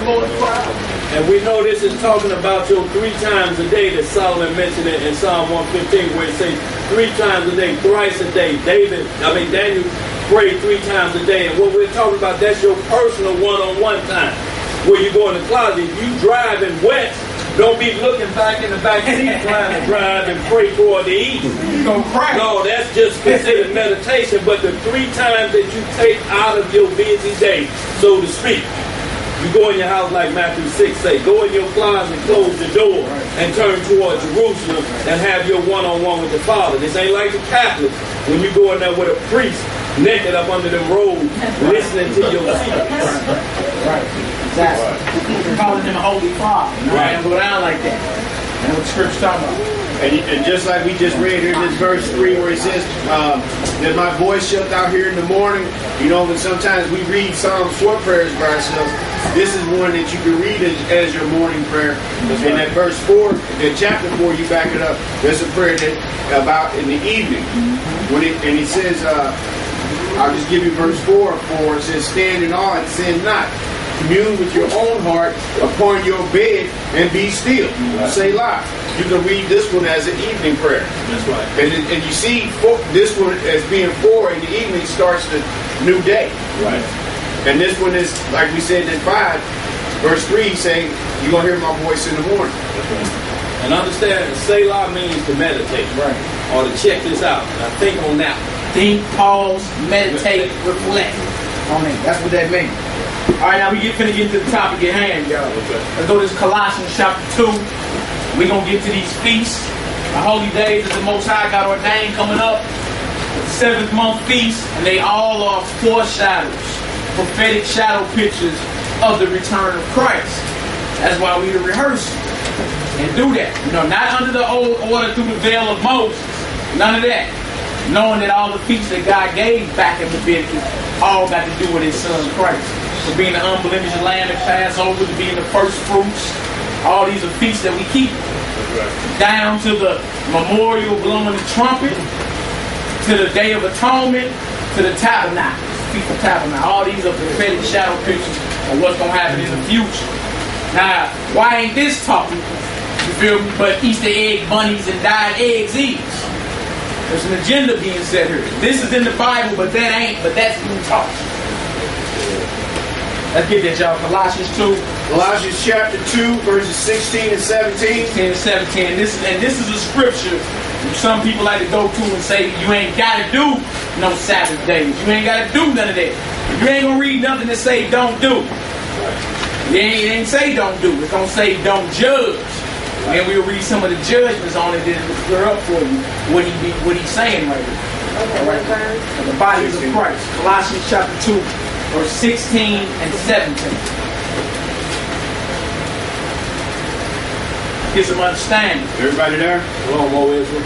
Lord is proud. And we know this is talking about your 3 times a day that Solomon mentioned it in Psalm 115, where it says 3 times a day, thrice a day. Daniel prayed 3 times a day. And what we're talking about, that's your personal one-on-one time. Where you go in the closet, if you driving west, don't be looking back in the back seat trying to drive and pray toward the east. You're going to cry. No, that's just considered meditation. But the 3 times that you take out of your busy day, so to speak, you go in your house like Matthew 6 say, go in your closet, close the door, and turn towards Jerusalem and have your one-on-one with the Father. This ain't like the Catholics when you go in there with a priest naked up under the robe listening to your secrets. Right. Exactly. Calling him a holy father. Right. Don't go down like that. That's what the scripture's talking about. And just like we just read here in this verse 3 where it says that my voice shut out here in the morning, you know, and sometimes we read Psalm 4 prayers by ourselves. This is one that you can read as your morning prayer. And that verse 4, in chapter 4, you back it up. There's a prayer that about in the evening. And he says, I'll just give you verse 4. It says, stand in awe and sin not. Commune with your own heart upon your bed and be still. Say lie. You can read this one as an evening prayer. That's right. And you see this one as being 4 in the evening starts the new day. Right. And this one is, like we said in 5, verse 3 saying, you're going to hear my voice in the morning. That's right. And understand, Selah means to meditate. Right. Or to check this out. Now think on that. Think, pause, meditate, reflect on it. That's what that means. All right, now we finna get into the topic at hand, y'all. Okay. Let's go to this Colossians chapter 2. We're going to get to these feasts, the holy days that the Most High God ordained coming up. The 7th month feast, and they all are foreshadows, prophetic shadow pictures of the return of Christ. That's why we rehearse and do that. You know, not under the old order through the veil of Moses. None of that. Knowing that all the feasts that God gave back in Leviticus all got to do with his son Christ. For being the unblemished lamb at Passover, to being the first fruits. All these are feasts that we keep. Down to the memorial blowing the trumpet, to the Day of Atonement, to the tabernacle, Feast of Tabernacle. All these are prophetic shadow pictures of what's going to happen in the future. Now, why ain't this talking? You feel me? But Easter egg bunnies and dyed eggs eats. There's an agenda being set here. This is in the Bible, but that ain't. But that's being taught. Let's get that, y'all. Colossians 2. Colossians chapter 2, verses 16 and 17. 16 and 17. This is a scripture some people like to go to and say, you ain't got to do no Sabbath days. You ain't got to do none of that. You ain't going to read nothing that say don't do. It ain't say don't do. It's going to say don't judge. And then we'll read some of the judgments on it that will clear up for you what he's saying right here. All right. The body of Christ. Colossians chapter 2, verse 16 and 17. Get some understanding. Everybody there? Come on, Mo Israel.